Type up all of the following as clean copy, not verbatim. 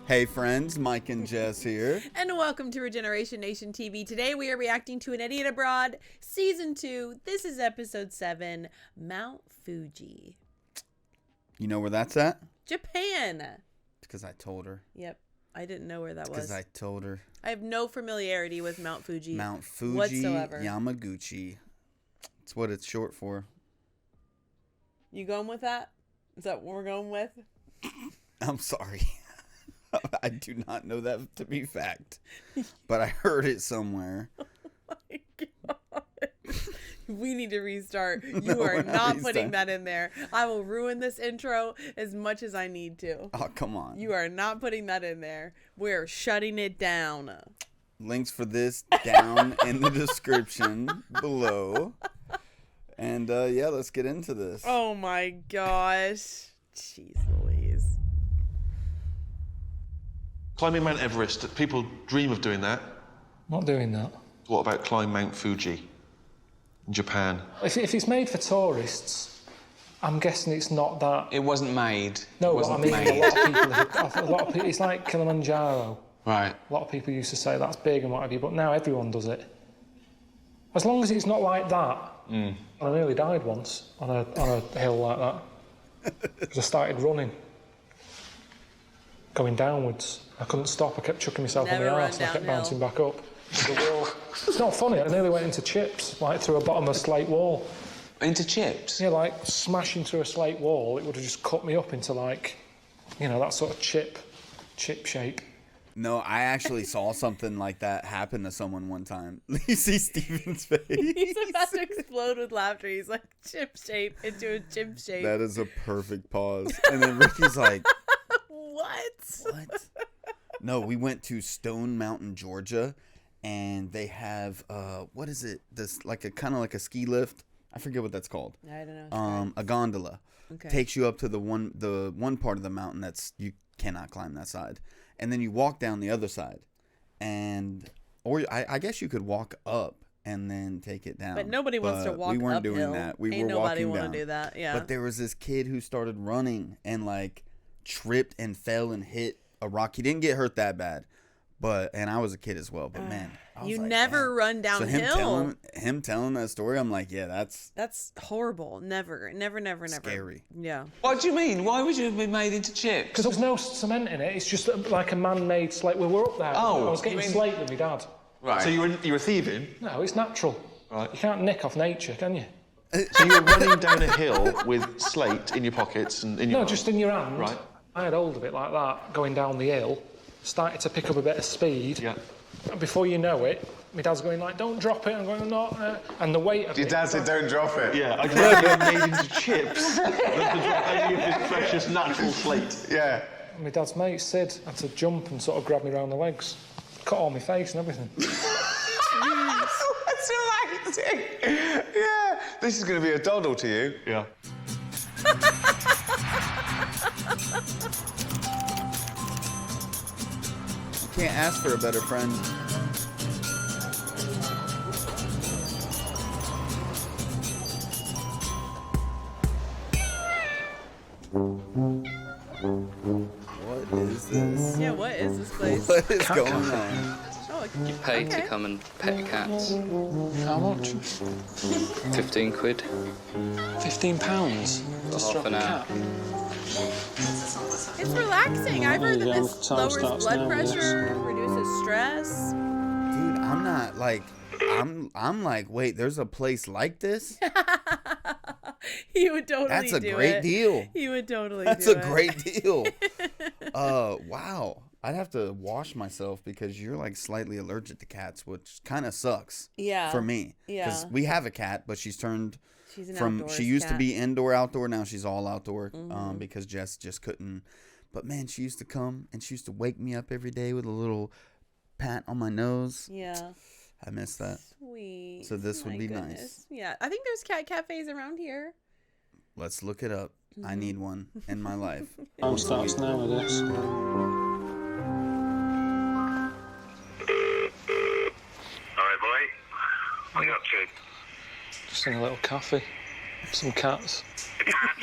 Hey friends, Mike and Jess here. And welcome to Regeneration Nation TV. Today we are reacting to An Idiot Abroad, Season 2. This is Episode 7, Mount Fuji. You know where that's at? Japan. Because I told her. Yep. I didn't know where that was. Because I told her. I have no familiarity with Mount Fuji. Mount Fuji whatsoever. Yamaguchi. That's what it's short for. You going with that? Is that what we're going with? I'm sorry. I do not know that to be fact. But I heard it somewhere. Oh my God. We need to restart. You are not putting that in there. I will ruin this intro as much as I need to. Oh, come on. You are not putting that in there. We're shutting it down. Links for this down in the description below. And yeah, let's get into this. Oh my gosh. Jeez Louise. Climbing Mount Everest, people dream of doing that. Not doing that. What about climb Mount Fuji in Japan? If it's made for tourists, I'm guessing it's not that. It wasn't made. No, it wasn't I mean, made. a lot of people, it's like Kilimanjaro. Right. A lot of people used to say that's big and what have you, but now everyone does it. As long as it's not like that. I nearly died once on a hill like that. Because I started running. Going downwards. I couldn't stop. I kept chucking myself on the arse and I kept bouncing back up. It's not funny. I nearly went into chips, like through a bottom of a slate wall. Into chips? Yeah, like smashing through a slate wall, it would have just cut me up into like, you know, that sort of chip shape. No, I actually saw something like that happen to someone one time. You see Steven's face. He's about to explode with laughter. He's like, chip shape into a chip shape. That is a perfect pause. And then Ricky's like, What? No, we went to Stone Mountain, Georgia, and they have what is it? This like a kind of like a ski lift. I forget what that's called. I don't know. A gondola. Okay. Takes you up to the one part of the mountain that's you cannot climb that side, and then you walk down the other side, or I guess you could walk up and then take it down. But nobody wants to walk uphill. We weren't doing that. We Ain't were nobody walking want down. to do that. Yeah. But there was this kid who started running and like tripped and fell and hit a rock. He didn't get hurt that bad, and I was a kid as well. But man, I was you like, never man. run downhill. So him telling that story, I'm like, yeah, that's horrible. Never. Scary. Yeah. What do you mean? Why would you have been made into chips? Because there was no cement in it. It's just like a man-made slate. We were up there. Oh, I was getting slate with my dad. Right. So you were thieving? No, it's natural. Right. You can't nick off nature, can you? So you were running down a hill with slate in your pockets and in your No, just in your hand. Right. I had hold of it like that, going down the hill, started to pick up a bit of speed. Yeah. And before you know it, my dad's going like, don't drop it. I'm going, no. And the weight of Your it. dad said, don't drop it. Yeah, I glad you were made into chips than to drop any of this precious natural slate. Yeah. My dad's mate, Sid, had to jump and sort of grab me around the legs. Cut all my face and everything. That's amazing. Yeah. This is going to be a doddle to you. Yeah. Can't ask for a better friend. What is this? Yeah. What is this place? What is going on? Oh, You pay to come and pet cats. How much? 15 quid. £15? For half an hour. it's relaxing. I've heard that this Time lowers starts blood now, pressure, reduces stress. Dude, I'm not like I'm like, wait, there's a place like this? He would totally do it. That's a great deal. He would totally That's do a it. great deal. Wow. I'd have to wash myself because you're like slightly allergic to cats, which kind of sucks. Yeah. For me. Yeah. Because we have a cat, but she's turned She's an from outdoors she used to cat. be indoor, outdoor. Now she's all outdoor because Jess just couldn't. But man, she used to come and she used to wake me up every day with a little pat on my nose. Yeah. I miss that. Sweet. So this would My be goodness. nice. Yeah. I think there's cat cafes around here. Let's look it up. I need one in my life. Time starts now, I guess. Alright, boy. What are you up to? Just in a little cafe. Some cats. A cat?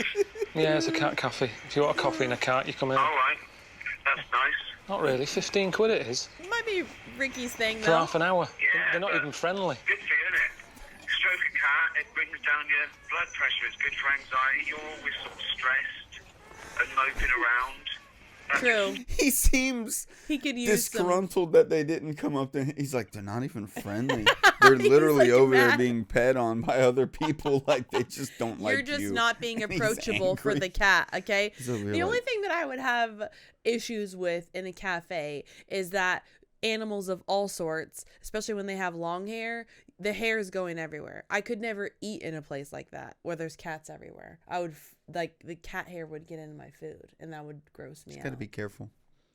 Yeah, it's a cat cafe. If you want a coffee and a cat, you come in. Alright. That's nice. Not really. 15 quid it is. It might be Ricky's thing, For though. half an hour. Yeah, They're not even friendly. Good for you, isn't it? Stroke a cat, it brings down your blood pressure. It's good for anxiety. You're always sort of stressed and moping around. True. He seems He could use some... disgruntled that they didn't come up to him. He's like, they're not even friendly. They're He's, literally like, over there mad. being pet on by other people. Like, they just don't like you. You're just not being And he's approachable for angry. the cat, okay? So we're The only like- thing that I would have issues with in a cafe is that animals of all sorts, especially when they have long hair, the hair is going everywhere. I could never eat in a place like that where there's cats everywhere. I would, like, the cat hair would get into my food, and that would gross me out. Gotta be careful.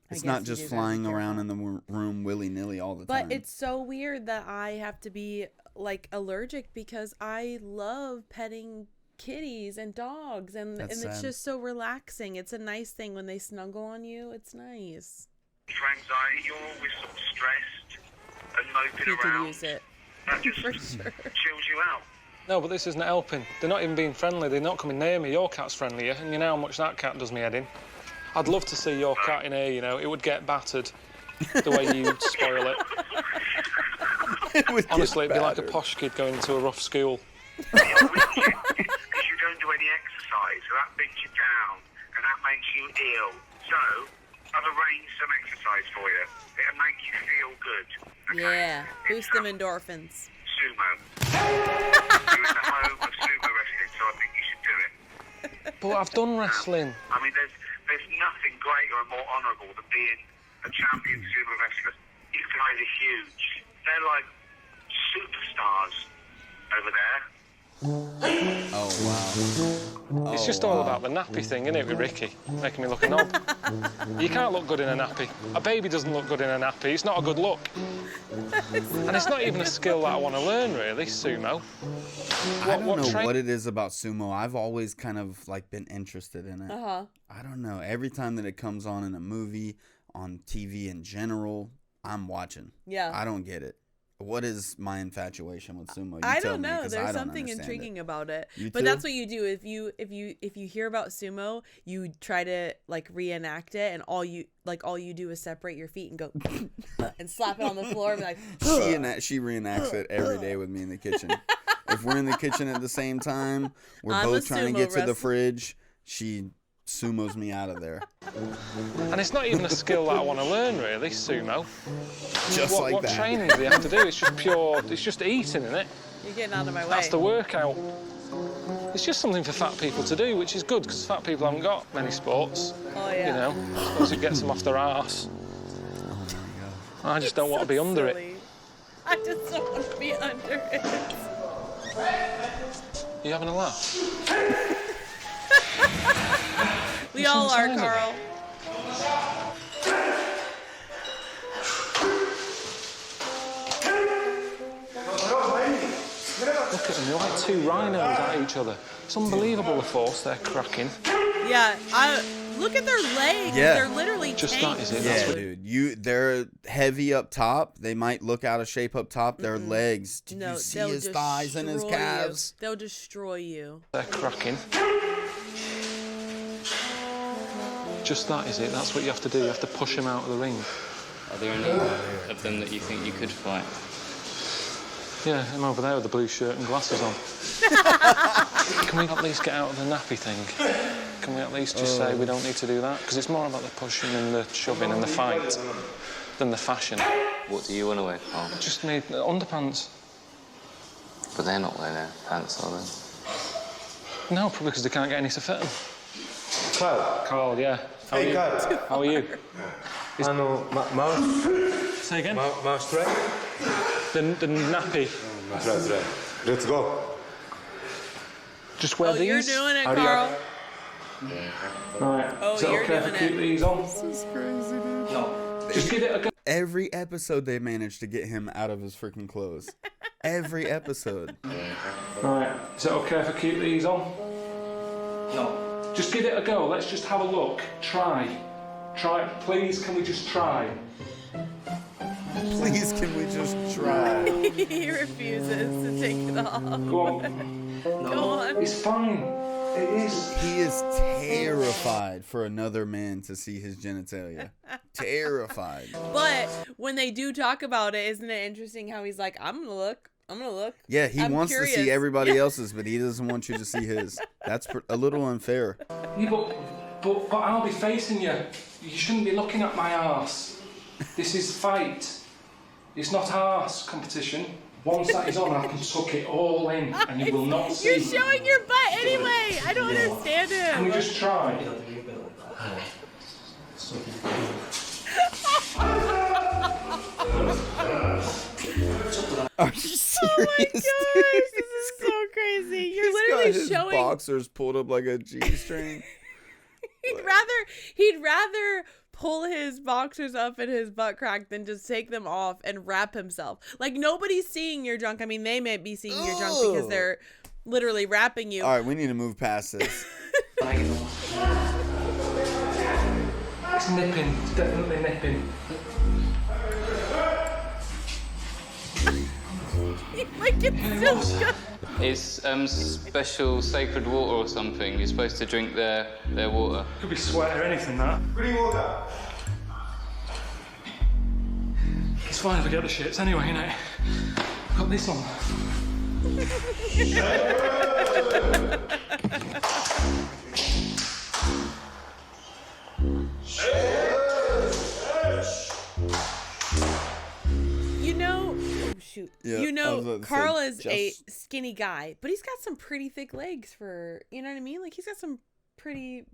It's guess not you just do gotta be flying around careful. in the room willy-nilly all the But time. it's so weird that I have to be, like, allergic because I love petting kitties and dogs, and That's it's sad. just so relaxing. It's a nice thing when they snuggle on you. It's nice. For anxiety, you're always sort of stressed and moping You could around. use it. That just For sure. chills you out. No, but this isn't helping. They're not even being friendly. They're not coming near me. Your cat's friendlier, and you know how much that cat does me head in. I'd love to see your cat in here, you know. It would get battered the way you spoil it. It would get Honestly, it'd be like a battered. posh kid going to a rough school. Because you don't do any exercise, so that brings you down, and that makes you ill. So, I've arranged some exercise for you. It'll make you feel good. Okay? Yeah. Boost them endorphins. Sumo. You're in the home of sumo wrestling, so I think you should do it. But I've done wrestling. I mean, there's nothing greater and more honourable than being a champion sumo wrestler. These guys are huge. They're like superstars over there. Oh, wow. It's just all about the nappy thing, isn't it, with Ricky? Making me look a knob. You can't look good in a nappy. A baby doesn't look good in a nappy. It's not a good look. And it's not even a skill that I want to learn, really, sumo. I don't know what it is about sumo. I've always kind of, like, been interested in it. Uh-huh. I don't know. Every time that it comes on in a movie, on TV in general, I'm watching. Yeah. I don't get it. What is my infatuation with sumo? You I tell don't me, know. 'cause There's I don't something understand intriguing it. about it. You But too? that's what you do. If you hear about sumo, you try to, like, reenact it, and all you do is separate your feet and go and slap it on the floor and be like, She reenacts it every day with me in the kitchen. If we're in the kitchen at the same time, we're I'm a both trying to sumo get to the wrestler. fridge. She sumos me out of there. And it's not even a skill that I want to learn, really, sumo. Just like what that. training do they have to do? It's just pure, it's just eating, isn't it? you're getting out of my way. That's the workout. It's just something for fat people to do, which is good, because fat people haven't got many sports. Oh, yeah. You know, I suppose it gets them off their arse. I just don't want to be under it. Silly. I just don't want to be under it. You having a laugh? We all are, shouldn't tell Karl. Look at them, they're like two rhinos at each other. It's unbelievable the force they're cracking. Yeah, look at their legs. Yeah. They're literally Just tanks. that, is it? That's Yeah, what- dude. They're heavy up top. They might look out of shape up top. Their legs. Did No, you see they'll his thighs and his destroy you. calves? They'll destroy you. They're cracking. Just that, is it? That's what you have to do. You have to push them out of the ring. Are there any of them that you think you could fight? Yeah, him over there with the blue shirt and glasses on. Can we at least get out of the nappy thing? Can we at least just say we don't need to do that? Because it's more about the pushing and the shoving and the fight than the fashion. What do you want to wear, Karl? Just need underpants. But they're not wearing their pants, are they? No, probably because they can't get any to fit them. Karl. Karl, yeah. How are Hey, you? Karl. How are you? Mouse Say again? track? The nappy. Right. Let's go. Just wear Oh, these. you're doing it, How do you- Karl. Right. Oh, Is it you're okay if I doing keep it. these on? This is crazy, dude. No. Just give it a go. Every episode they managed to get him out of his freaking clothes. Every episode. Right. Is it okay if I keep these on? No. Just give it a go. Let's just have a look. Try. Please, can we just try? Please, can we just try? He refuses to take it off. Go on. Go on. It's fine. It is. He is terrified for another man to see his genitalia. Terrified. But when they do talk about it, isn't it interesting how he's like, I'm gonna look. Yeah, he wants curious. to see everybody else's, but he doesn't want you to see his. That's a little unfair. Yeah, but I'll be facing you. You shouldn't be looking at my arse. This is fight. It's not arse competition. Once that is on, I can suck it all in, and you will not see. You're showing your butt anyway. I don't understand him. Can we just try? Are you serious? Oh my gosh, this is so crazy. You're literally his showing. boxers pulled up like a G-string. He'd rather pull his boxers up in his butt crack than just take them off and wrap himself. Like, nobody's seeing your junk. I mean, they may be seeing your junk because they're literally wrapping you. All right, we need to move past this. It's nipping. It's definitely nipping. Like, it's so good. It's special sacred water or something. You're supposed to drink their water. Could be sweat or anything, that. Bring water. It's fine if I get the shits anyway, innit? I've got this on. Yeah, you know, Karl is a just... skinny guy, but he's got some pretty thick legs for, you know what I mean? Like, he's got some pretty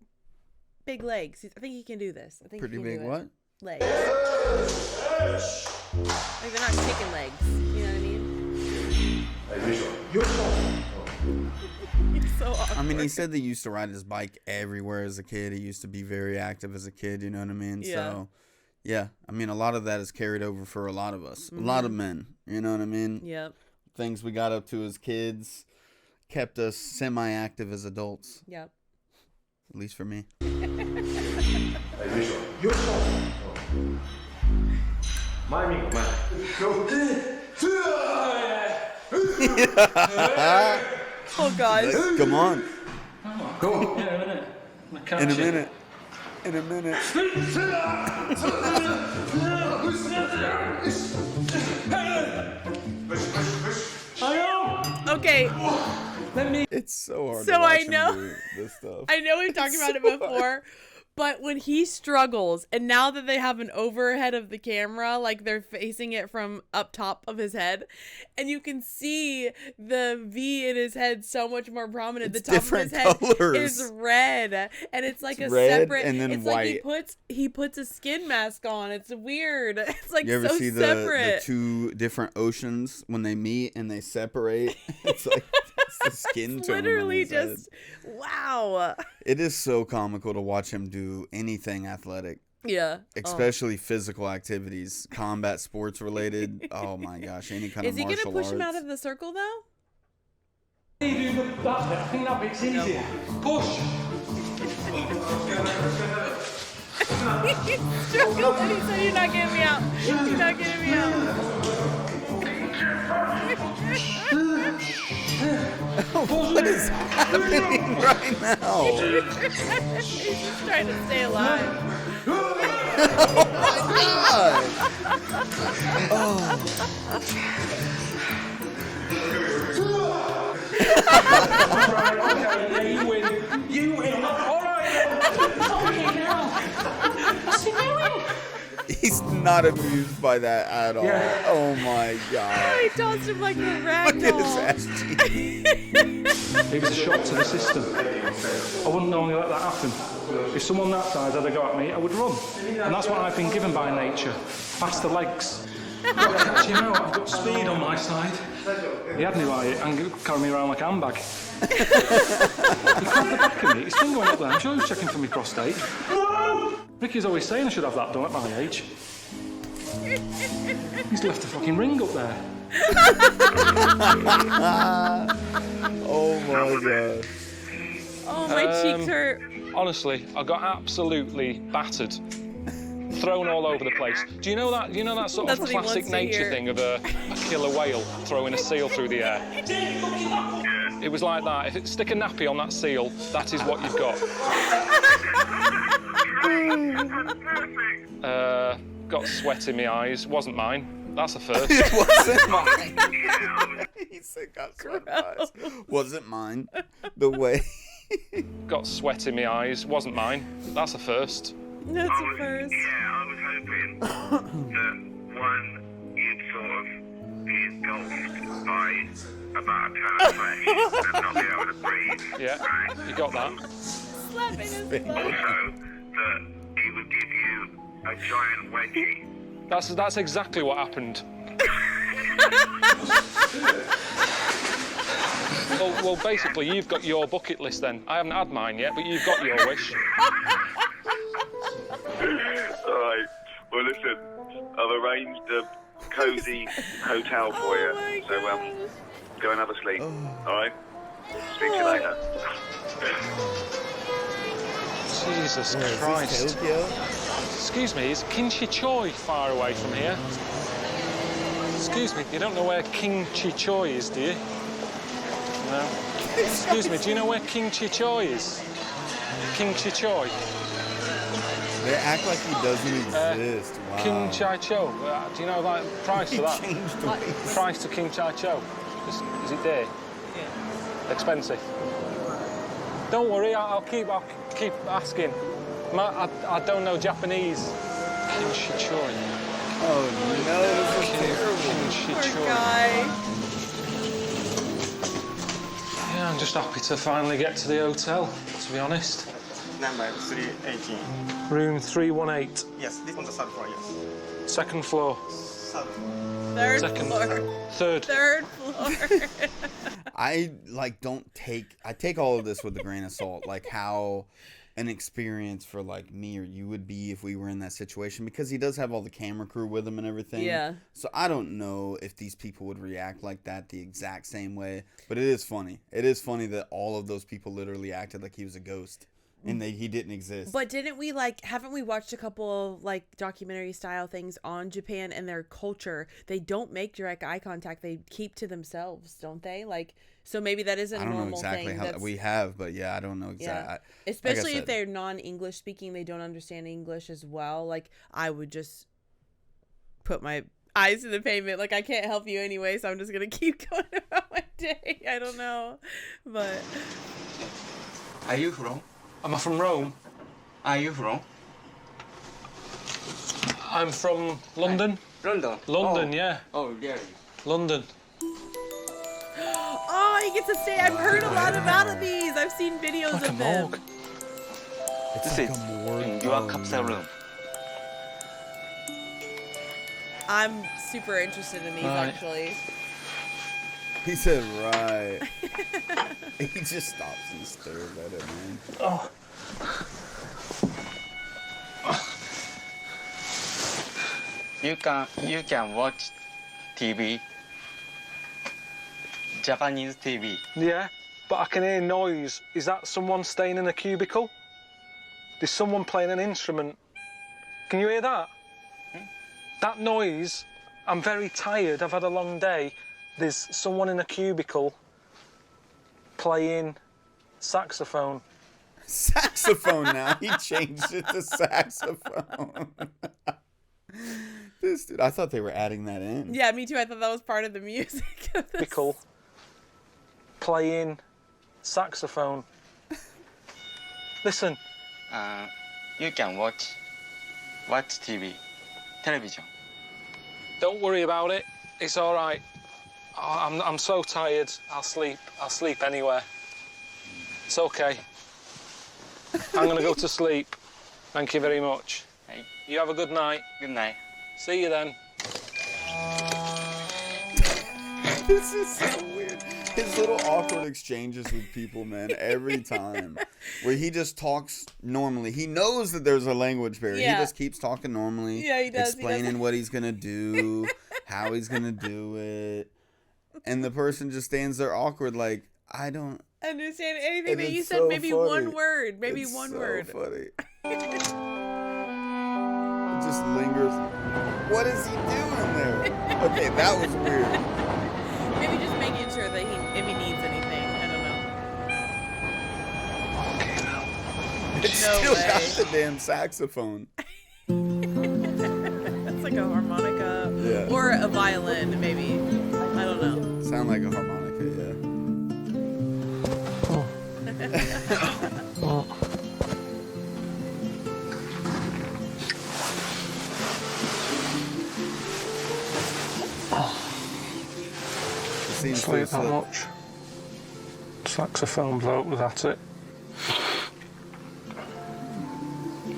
big legs. I think he can do this. I think pretty he can big do what? Legs. Like, they're not chicken legs. You know what I mean? He's so awkward. I mean, he said that he used to ride his bike everywhere as a kid. He used to be very active as a kid, you know what I mean? Yeah. So, yeah, I mean, a lot of that is carried over for a lot of us. A lot of men, you know what I mean? Yep. Things we got up to as kids kept us semi-active as adults. Yep. At least for me. Oh, God. Come on. Go. Yeah, in a minute. In a minute. Okay. It's so hard So to watch I know. him do this stuff. I know we've talked about it before, but when he struggles, and now that they have an overhead of the camera, like they're facing it from up top of his head, and you can see the V in his head so much more prominent. It's the top of his head colors. is red, and it's like it's a red separate. and then it's white. like he puts a skin mask on. It's weird. It's like you ever so see separate. the two different oceans when they meet and they separate? It's like it's the skin It's tone on literally his head. just wow. It is so comical to watch him do anything athletic. Yeah. Especially physical activities, combat sports related. Oh my gosh, any kind of martial arts. Is he gonna push him out of the circle though? You do that bit. I think that bit's easier. Push. He's struggling. He said, "You're not getting me out. You're not getting me out." What is happening right now? He's just trying to stay alive. Oh my god! Okay, you win. You win. All right. Okay, now. What's he doing? He's not amused by that at all. Yeah. Oh my god. He tossed him like a rag Look at his doll. ass cheeks. It was a shock to the system. I wouldn't normally let that happen. If someone that size had a go at me, I would run. And that's what I've been given by nature. Faster legs. I've got to catch him out. I've got speed on my side. He had me like and carried me around like a handbag. He grabbed the back of me. His finger went up there. I'm sure he was checking for my prostate. Ricky's always saying I should have that done at my age. He's left a fucking ring up there. Oh my god. Oh, my cheeks hurt. Honestly, I got absolutely battered. Thrown all over the place. Do you know that? Sort That's of what he wants classic to nature hear. thing of a killer whale throwing a seal through the air? Yeah. It was like that. If it stick a nappy on that seal, that is what you've got. Got sweat in my eyes. Wasn't mine. That's a first. It wasn't mine. He said got sweat in my eyes. Wasn't mine. The way. Got sweat in my eyes. Wasn't mine. That's a first. That's a first. Yeah, I was hoping that one, you'd sort of be engulfed by about a ton of flesh and not be able to breathe. Yeah, right? you got that. Slapping his foot. Also, that he would give you a giant wedgie. That's exactly what happened. Well, basically, you've got your bucket list then. I haven't had mine yet, but you've got your wish. All right. Well, listen, I've arranged a cosy hotel for you. my So, go and have a sleep. All right? Speak to you later. Jesus Christ. Excuse me, is King Choi far away from here? Excuse me, you don't know where King Choi is, do you? No? Excuse me, do you know where King Choi is? King Choi? They act like he doesn't exist. Wow. King Cho. Do you know like price for that? Changed the way. Price to King Cho. Is it there? Yeah. Expensive. Don't worry, I'll keep asking. I don't know Japanese. King Choi. Oh no, this is terrible. Poor guy. Yeah, I'm just happy to finally get to the hotel, to be honest. Number 318. Room 318. Yes, this on the third floor, yes. Second floor. Third Second. floor. Third. Third floor. I take all of this with a grain of salt, like how an experience for like me or you would be if we were in that situation, because he does have all the camera crew with him and everything. Yeah. So I don't know if these people would react like that the exact same way, but it is funny. It is funny that all of those people literally acted like he was a ghost and he didn't exist. But haven't we watched a couple of like documentary style things on Japan and their culture? They don't make direct eye contact. They keep to themselves, don't they? Like, so maybe that is a normal thing. I don't know exactly how we have, but yeah, I don't know exactly. Yeah. Especially if they're non-English speaking, they don't understand English as well. Like, I would just put my eyes to the pavement. Like, I can't help you anyway, so I'm just gonna keep going about my day. I don't know, but. Are you from? Am I from Rome? Are you from? I'm from London. London? London, yeah. Oh, really? London. Oh, he gets to stay. I've heard a lot about these. I've seen videos Like of a them. morgue. It's This like is a morgue. in your capsule room. I'm super interested in these, Right. actually. He said, right. He just stops and stares at it, man. Oh. You can watch TV. Japanese TV. Yeah, but I can hear noise. Is that someone staying in a cubicle? There's someone playing an instrument. Can you hear that? That noise, I'm very tired. I've had a long day. There's someone in a cubicle playing saxophone. Saxophone now. He changed it to saxophone. This dude, I thought they were adding that in. Yeah, me too. I thought that was part of the music of this. Cubicle playing saxophone. Listen. You can watch TV. Television. Don't worry about it. It's all right. I'm so tired. I'll sleep anywhere. It's okay. I'm gonna go to sleep. Thank you very much. Hey. You have a good night. Good night. See you then. This is so weird. His little awkward exchanges with people, man, every time. Where he just talks normally. He knows that there's a language barrier. Yeah. He just keeps talking normally. Yeah, he does. Explaining what he's going to do, how he's going to do it. And the person just stands there awkward like, I don't understand anything and that you it's said. so Maybe funny. one word. Maybe It's one so word. funny. It just lingers. What is he doing there? Okay, that was weird. Maybe just making sure that if he needs anything. I don't It's still got the damn saxophone. It's like a harmonica. Yeah. Or a violin, maybe. I don't know. Sound like a harmonica, yeah. Oh. Seems Sleep that much. Saxophone bloke was at it.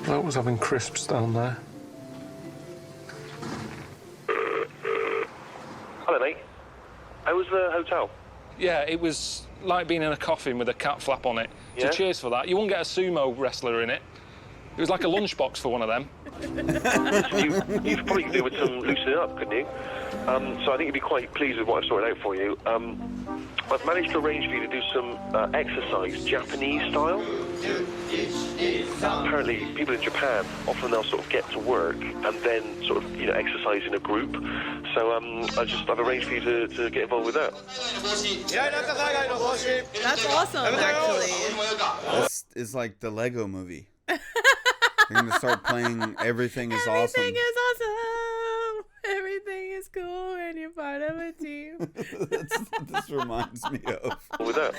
Bloke was having crisps down there. Hello, mate. How was the hotel? Yeah, it was like being in a coffin with a cat flap on it. Yeah? So cheers for that. You won't get a sumo wrestler in it. It was like a lunchbox for one of them. You probably could do with some loosening up, couldn't you? So I think you'd be quite pleased with what I've sorted out for you. I've managed to arrange for you to do some exercise, Japanese style. Apparently, people in Japan, often they'll sort of get to work and then sort of, exercise in a group. So I've arranged for you to get involved with that. That's awesome, actually. This is like the Lego movie. You're going to start playing Everything is Awesome. Everything is awesome. Everything is cool when you're part of a team. That's what this reminds me of. With that.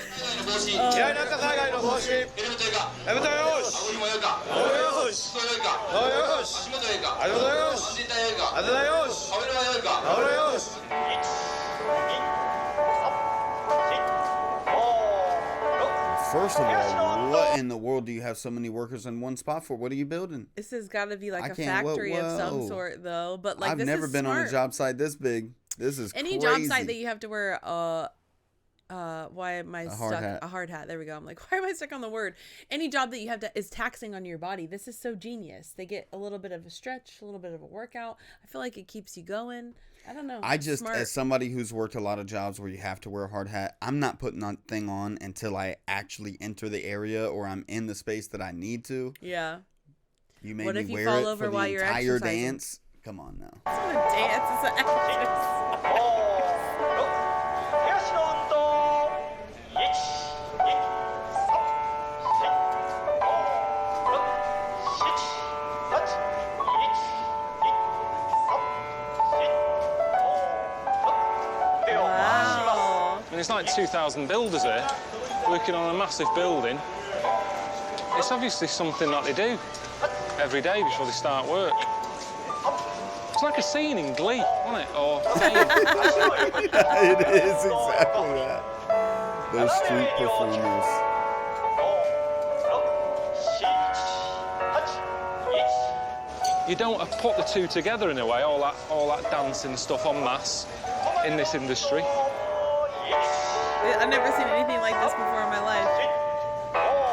First of all, what in the world do you have so many workers in one spot for? What are you building? This has got to be like I a can't- factory of some whoa. sort, though. But like, I've this never is been on a smart. job site this big. This is Any crazy. job site that you have to wear why am I hard stuck? hat. A hard hat. There we go. I'm like, why am I stuck on the word? Any job that you have to is taxing on your body. This is so genius. They get a little bit of a stretch, a little bit of a workout. I feel like it keeps you going. I don't know. I just, Smart. as somebody who's worked a lot of jobs where you have to wear a hard hat, I'm not putting that thing on until I actually enter the area or I'm in the space that I need to. Yeah. You made What me if you wear fall it over for the while you're entire exercising? dance. Come on now. It's not a dance. It's an exercise. Wow. And it's like 2,000 builders here working on a massive building. It's obviously something that they do every day before they start work. It's like a scene in Glee, isn't it? Or It is exactly that. Those street performers. you don't put the two together in a way, all that dancing stuff en masse in this industry. I've never seen anything like this before in my life.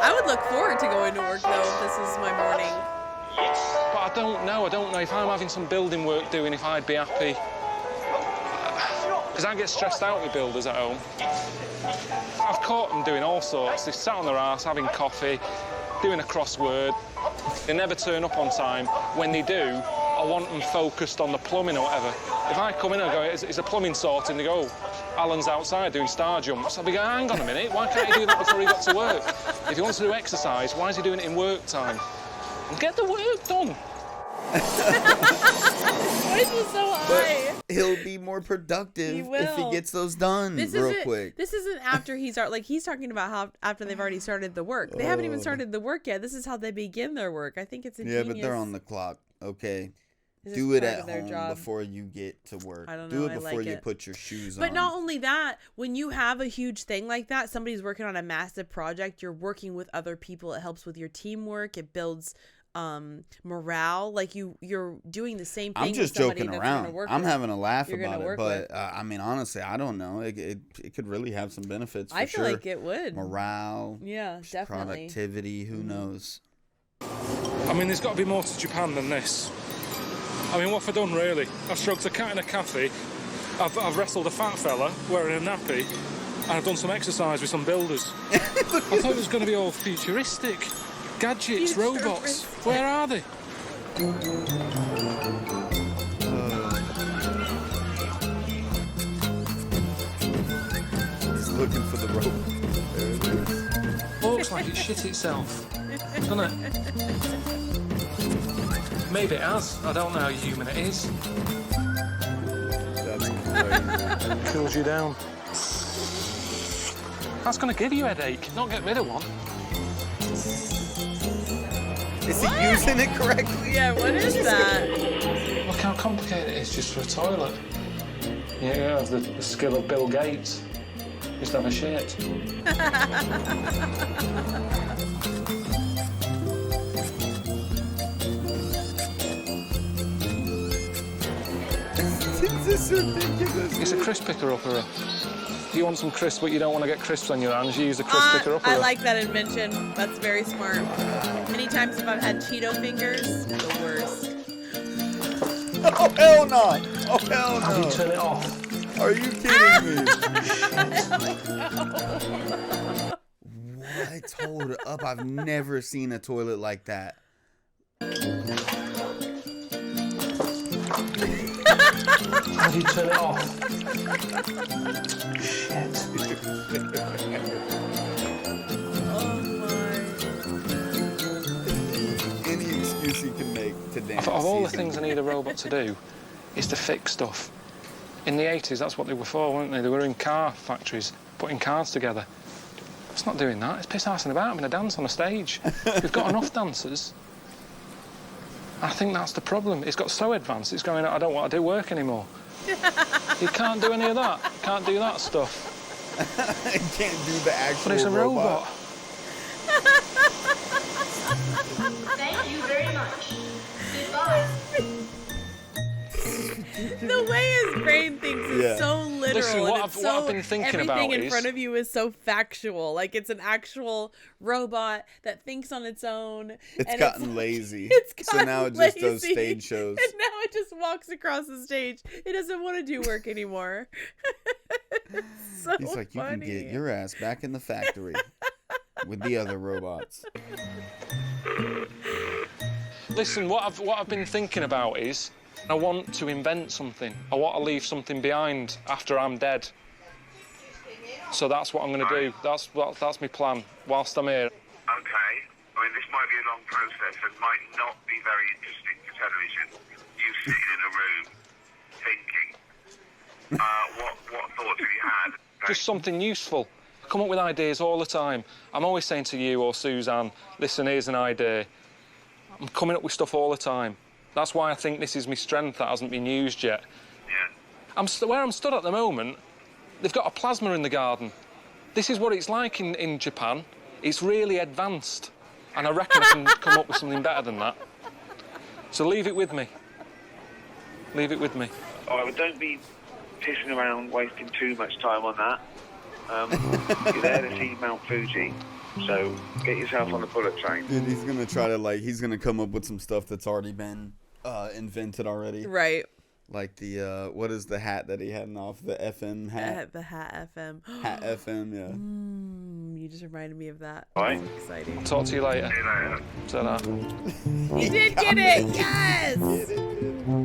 I would look forward to going to work, though, if this is my morning. But I don't know if I'm having some building work doing, if I'd be happy. Because I get stressed out with builders at home. I've caught them doing all sorts. They sat on their arse, having coffee, doing a crossword. They never turn up on time. When they do, I want them focused on the plumbing or whatever. If I come in and go, is the plumbing sorted? And they go, Alan's outside doing star jumps. I'll be going, hang on a minute, why can't he do that before he got to work? If he wants to do exercise, why is he doing it in work time? Get the work done. Voice was so high. But he'll be more productive if he gets those done real quick. This isn't after he's talking about how after they've already started the work. They haven't even started the work yet. This is how they begin their work. I think it's a genius. But they're on the clock. Okay. This Do is it part at of their home job. before you get to work. I don't know. Do it I before like you it. put your shoes on. But not only that, when you have a huge thing like that, somebody's working on a massive project, you're working with other people. It helps with your teamwork. It builds morale. Like you're doing the same thing. I'm just with somebody joking that's around. gonna work I'm with. having a laugh You're gonna about it, work but with. I mean, honestly, I don't know. It could really have some benefits. For I feel sure. like it would. Morale. Yeah, definitely. Productivity. Who knows? I mean, there's got to be more to Japan than this. I mean, what have I done, really? I've stroked a cat in a cafe, I've wrestled a fat fella wearing a nappy, and I've done some exercise with some builders. I thought it was going to be all futuristic. Gadgets, robots. Where are they? He's looking for the rope. There it is. Looks like it shit itself. Doesn't it? Maybe it has. I don't know how human it is. That's crazy. Cools you down. That's going to give you a headache, not get rid of one. Is he using it correctly? Yeah, what is that? Look how complicated it is just for a toilet. You have the skill of Bill Gates. Just have a shit. This is ridiculous. It's a crisp picker-upper. If you want some crisp but you don't want to get crisps on your hands, you use a crisp picker-upper. I like that invention. That's very smart. Many times if I've had Cheeto fingers, the worst. Oh, hell no! Oh, hell no! How do you turn it off? Are you kidding me? What? Hold up. I've never seen a toilet like that. How do you turn it off? Shit. Oh my. Any excuse you can make to dance. Of all the things I need a robot to do, is to fix stuff. In the 80s, that's what they were for, weren't they? They were in car factories, putting cars together. It's not doing that. It's piss-assing about having a dance on a stage. We've got enough dancers. I think that's the problem. It's got so advanced, it's going, I don't want to do work anymore. You can't do any of that. Can't do that stuff. I can't do the actual But it's a robot. Thank you very much. Goodbye. The way his brain thinks is so literal. Listen, and what it's I've been thinking everything about in is... front of you is so factual. Like it's an actual robot that thinks on its own. It's gotten lazy. So now it just does stage shows. And now it just walks across the stage. It doesn't want to do work anymore. So He's like, you funny. can get your ass back in the factory with the other robots. Listen, what I've been thinking about is I want to invent something. I want to leave something behind after I'm dead. So that's what I'm going to do. That's my plan whilst I'm here. Okay. I mean, this might be a long process and might not be very interesting for television. You sitting in a room thinking. What thoughts have you had? Just something useful. I come up with ideas all the time. I'm always saying to you or Suzanne, listen, here's an idea. I'm coming up with stuff all the time. That's why I think this is my strength that hasn't been used yet. Yeah. Where I'm stood at the moment, they've got a plasma in the garden. This is what it's like in Japan. It's really advanced. And I reckon I can come up with something better than that. So leave it with me. Leave it with me. Oh, don't be pissing around, wasting too much time on that. You're there to see Mount Fuji, so get yourself on the bullet train. Dude, he's gonna try to he's gonna come up with some stuff that's already been invented already. Right. Like the what is the hat that he had off, the FM hat? The Hat FM. Hat FM, yeah. You just reminded me of that. Right. That's exciting. I'll talk to you later. See you later. Ta-da. He did get it! Yes!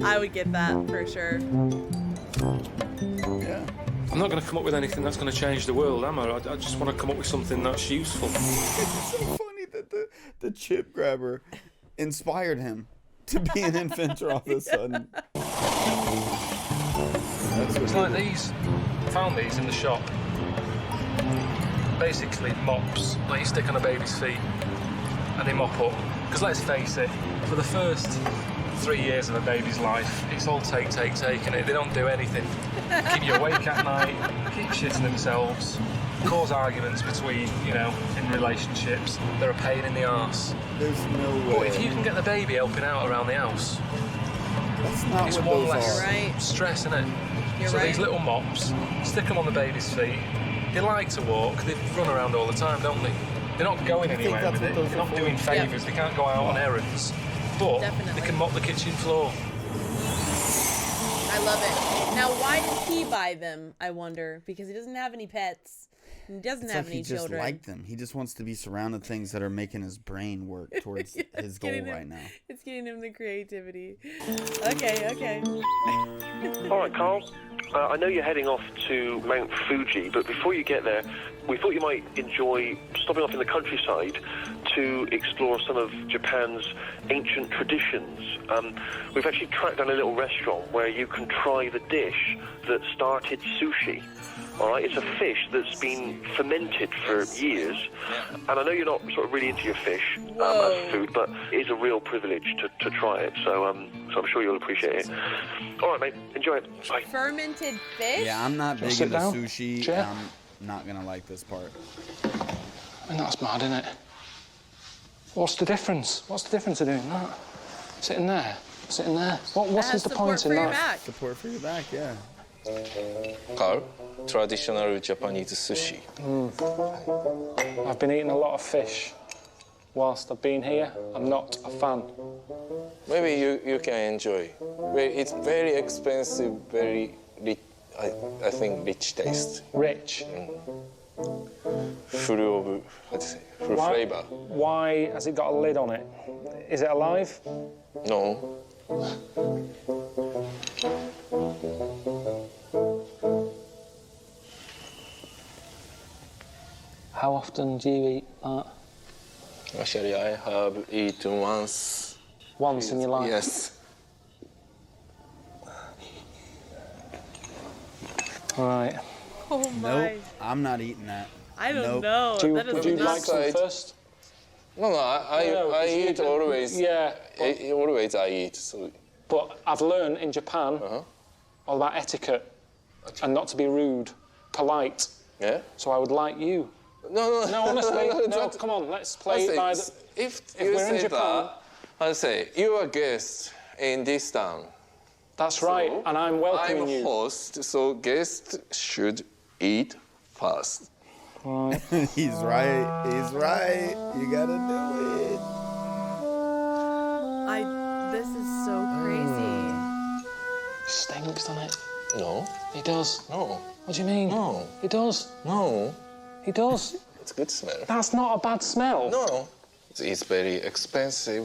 I would get that for sure. Yeah. I'm not going to come up with anything that's going to change the world, am I? I just want to come up with something that's useful. It's so funny that the chip grabber inspired him to be an inventor all of a sudden. It's like these. I found these in the shop. Basically mops that you stick on a baby's feet and they mop up. Because let's face it, for the first 3 years of a baby's life, it's all take, and they don't do anything. Keep you awake at night, keep shitting themselves, cause arguments between, in relationships. They're a pain in the arse. There's no way. But if you can get the baby helping out around the house, that's not it's what one those less are. Right. stress, innit? You're So right. these little mops, stick them on the baby's feet. They like to walk, they run around all the time, don't they? They're not going anywhere that's with it. what those They're are not for. doing favours, they can't go out on errands. But Definitely. they can mop the kitchen floor. I love it. Now, why did he buy them, I wonder? Because he doesn't have any pets. He doesn't It's have like any he just children. like them. He just wants to be surrounded things that are making his brain work towards his goal right now. It's getting him the creativity. Okay. All right, Karl. I know you're heading off to Mount Fuji, but before you get there, we thought you might enjoy stopping off in the countryside to explore some of Japan's ancient traditions. We've actually tracked down a little restaurant where you can try the dish that started sushi. All right, it's a fish that's been fermented for years, and I know you're not sort of really into your fish as food, but it is a real privilege to try it. So I'm sure you'll appreciate it. All right, mate, enjoy it. Bye. Fermented fish? Yeah, I'm not big Sit into down, sushi. Jeff. I'm not gonna like this part. I mean, that's mad, isn't it? What's the difference? What's the difference of doing that? Sitting there, sitting there. What's the point in that? Support for your back, yeah. Karl, traditional Japanese sushi. I've been eating a lot of fish whilst I've been here. I'm not a fan. Maybe you can enjoy. It's very expensive, very rich, I think rich taste. Rich? Full of, full flavor. Why has it got a lid on it? Is it alive? No. How often do you eat that? Actually, I have eaten once. Once in your life? Yes. Right. Oh my. Nope, I'm not eating that. I don't know. Do That you is like some first? No, I eat always. Yeah. Always I eat. So. But I've learned in Japan all about etiquette and not to be rude, polite. Yeah. So I would like you. No, honestly, no. Come on, let's play it by the. If we're you in say Japan, that, I say you are a guest in this town. That's right, and I'm welcoming I'm you. a host, so guests should eat first. Right. He's right. He's right. You gotta do it. This is so crazy. It stinks, doesn't it? No. He does. No. What do you mean? No. He does. No. He does. It's a good smell. That's not a bad smell. No. It's very expensive.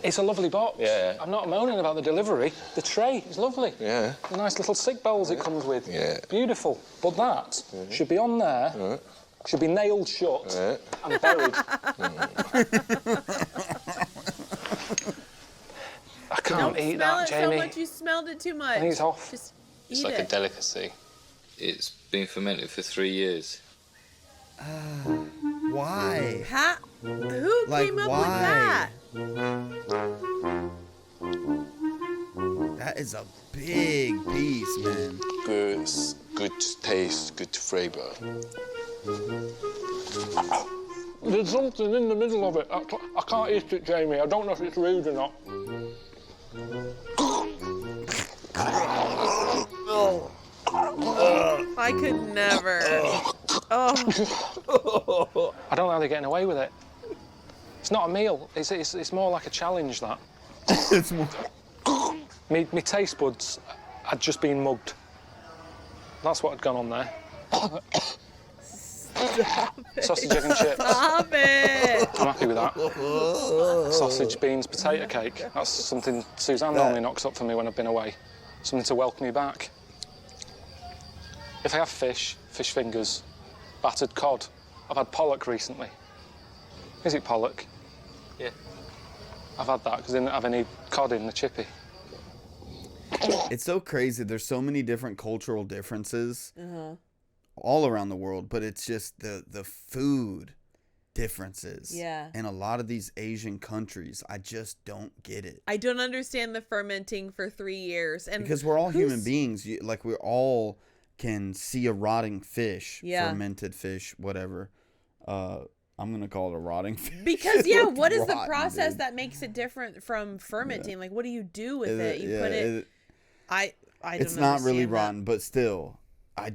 It's a lovely box. Yeah. I'm not moaning about the delivery. The tray is lovely. Yeah. The nice little stick bowls it comes with. Yeah. Beautiful. But that should be on there, should be nailed shut and buried. I can't eat that, Jamie. Don't smell it so much. You smelled it too much. I think it's off. Just It's eat like it. a delicacy. It's been fermented for 3 years. Why? Who came up with that? That is a big piece, man. Good taste, good flavor. There's something in the middle of it. I can't eat it, Jamie. I don't know if it's rude or not. I could never. Oh. I don't know how they're getting away with it. It's not a meal. It's more like a challenge, that. It's more. Me taste buds had just been mugged. That's what had gone on there. Stop it. Sausage, egg and chips. Stop it. I'm happy with that. Sausage, beans, potato cake. That's something Suzanne normally knocks up for me when I've been away. Something to welcome me back. If I have fish fingers, battered cod. I've had pollock recently. Is it pollock? Yeah. I've had that because I didn't have any cod in the chippy. It's so crazy. There's so many different cultural differences all around the world, but it's just the food differences. Yeah. In a lot of these Asian countries, I just don't get it. I don't understand the fermenting for 3 years. And because we're all human beings. Like, we all can see a rotting fish, fermented fish, whatever. I'm going to call it a rotting fish. Because, what is the process that makes it different from fermenting? Yeah. Like, what do you do with it? You put it... I don't It's not really that. rotten, but still, I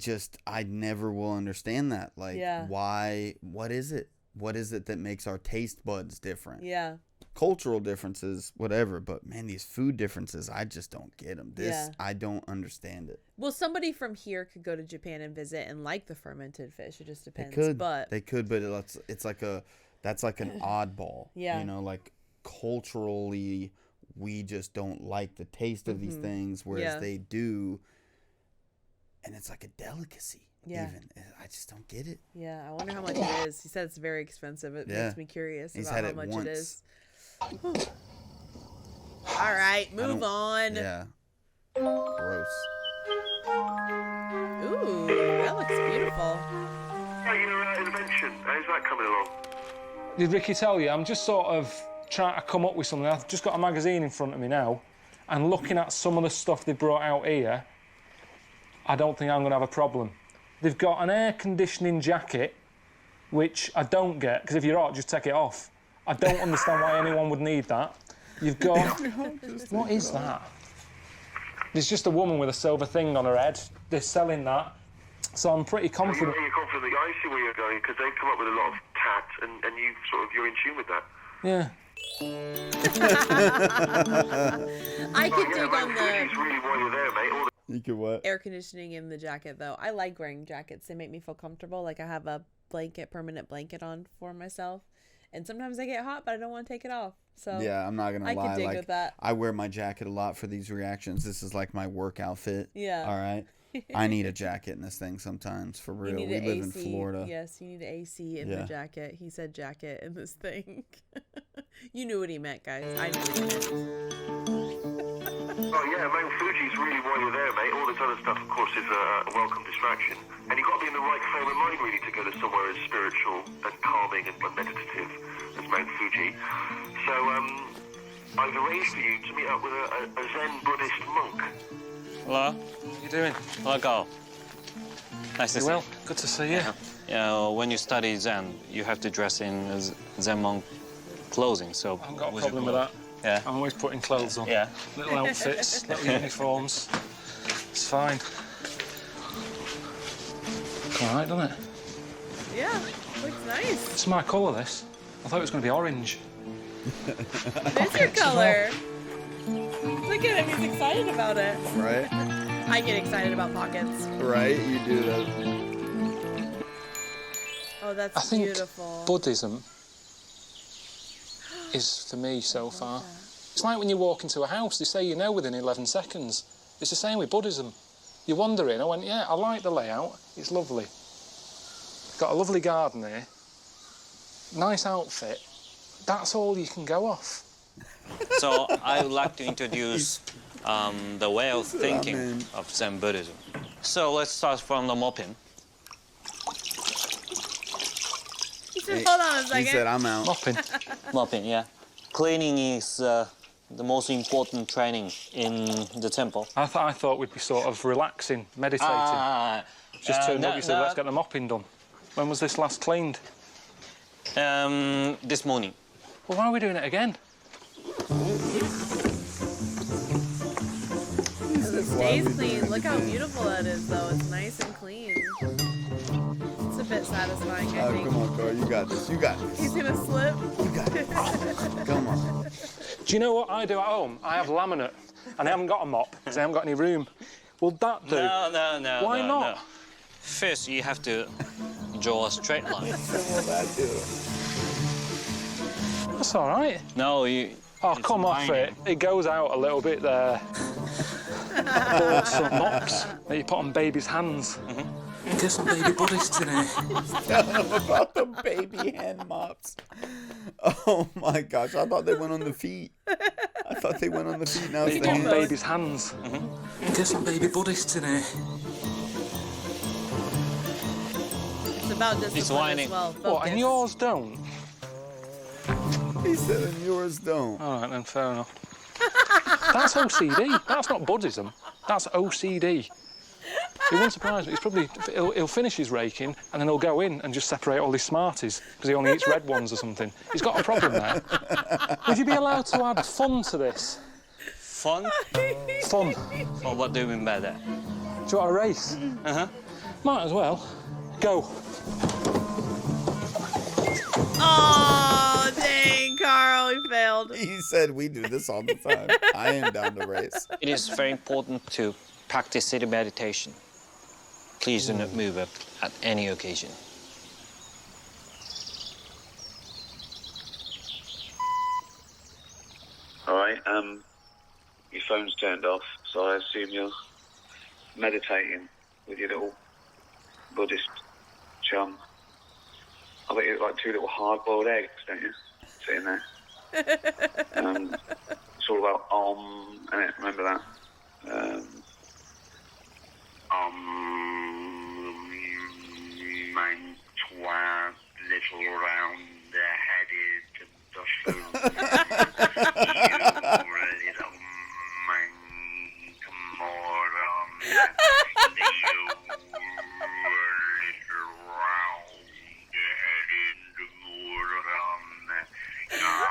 never will understand that. Like, why, what is it? What is it that makes our taste buds different? Yeah. cultural differences, whatever. But man, these food differences, I just don't get them. I don't understand it. Well, somebody from here could go to Japan and visit and like the fermented fish. It just depends. They could, but it's like that's like an oddball. Yeah. You know, like culturally, we just don't like the taste of these things, whereas they do, and it's like a delicacy. Yeah. Even I just don't get it. Yeah, I wonder how much it is. He said it's very expensive. It makes me curious about how much it is. All right, move on. Yeah. Gross. Ooh, that looks beautiful. Invention. How's that coming along? Did Ricky tell you? I'm just sort of trying to come up with something. I've just got a magazine in front of me now, and looking at some of the stuff they brought out here, I don't think I'm going to have a problem. They've got an air conditioning jacket, which I don't get, because if you're hot, just take it off. I don't understand why anyone would need that. You've got... What is that? There's just a woman with a silver thing on her head. They're selling that. So I'm pretty confident. You're confident that I see where you're going, because they've come up with a lot of tat, and you're in tune with that. Yeah. I could dig on the... really while you're there, mate. You could what? Air conditioning in the jacket, though. I like wearing jackets. They make me feel comfortable. Like I have a permanent blanket on for myself. And sometimes I get hot, but I don't want to take it off. So yeah, I'm not gonna lie. I could dig with that. I wear my jacket a lot for these reactions. This is like my work outfit. Yeah. All right. I need a jacket in this thing sometimes, for real. We live in Florida. Yes, you need an AC in the jacket. He said jacket in this thing. You knew what he meant, guys. I knew what he meant. Oh yeah, Mount Fuji's really while you're there, mate. All this other stuff, of course, is a welcome distraction. And you've got to be in the right frame of mind, really, to go to somewhere as spiritual and calming and meditative as Mount Fuji. So, I've arranged for you to meet up with a Zen Buddhist monk. Hello? What are you doing? Hello, Karl. Nice to see you. Well, good to see you. Yeah, when you study Zen, you have to dress in Zen monk clothing, so... I haven't got a problem with that. Yeah. I'm always putting clothes on. Yeah. Little outfits, little uniforms. It's fine. Looks all right, doesn't it? Yeah, looks nice. It's my colour, this. I thought it was going to be orange. There's your colour. Look at him, he's excited about it. Right? I get excited about pockets. Right, you do that. Oh, that's I think beautiful. Buddhism is, for me, so far. It's like when you walk into a house, they say you know within 11 seconds. It's the same with Buddhism. You wander in, I went, yeah, I like the layout, it's lovely. Got a lovely garden here, nice outfit. That's all you can go off. So I would like to introduce the way of thinking of Zen Buddhism. So let's start from the mopping. Hold on a second. He said, I'm out. Mopping. Mopping, yeah. Cleaning is the most important training in the temple. I thought we'd be sort of relaxing, meditating. Just turned up, you said, let's get the mopping done. When was this last cleaned? This morning. Well, why are we doing it again? It stays clean. Look how beautiful that is, though. It's nice and clean. It's a bit satisfying, I think. Come on, Karl. You got this. You got this. He's gonna slip. You got this. Come on. Do you know what I do at home? I have laminate, and I haven't got a mop because I haven't got any room. Will that do? No. Why not? No. First, you have to draw a straight line. What will that do? That's all right. No, you... Oh, come off it. It goes out a little bit there. I bought some mops that you put on babies' hands. Get some baby Buddhists in here. Tell them about the baby hand mops. Oh my gosh, I thought they went on the feet. I thought they went on the feet. Now it's You the put on hands. babies' hands. Get some baby Buddhists in here. It's about discipline as well. What, Focus. and yours don't? He said, and yours don't. All right, then, fair enough. That's OCD. That's not Buddhism. That's OCD. It won't surprise me. He'll finish his raking and then he'll go in and just separate all his Smarties because he only eats red ones or something. He's got a problem there. Would you be allowed to add fun to this? Fun? Fun. Well, what do you mean by that? Do you want a race? Might as well. Go. Oh, dang, Karl, he failed. wild. He said we do this all the time. I am down to race. It is very important to practice sitting meditation. Please do not move up at any occasion. All right, your phone's turned off, so I assume you're meditating with your little Buddhist chum. I bet you look like two little hard-boiled eggs, don't you? Sitting there. It's all about innit? Remember that? Mantua, little round-headed buffoon.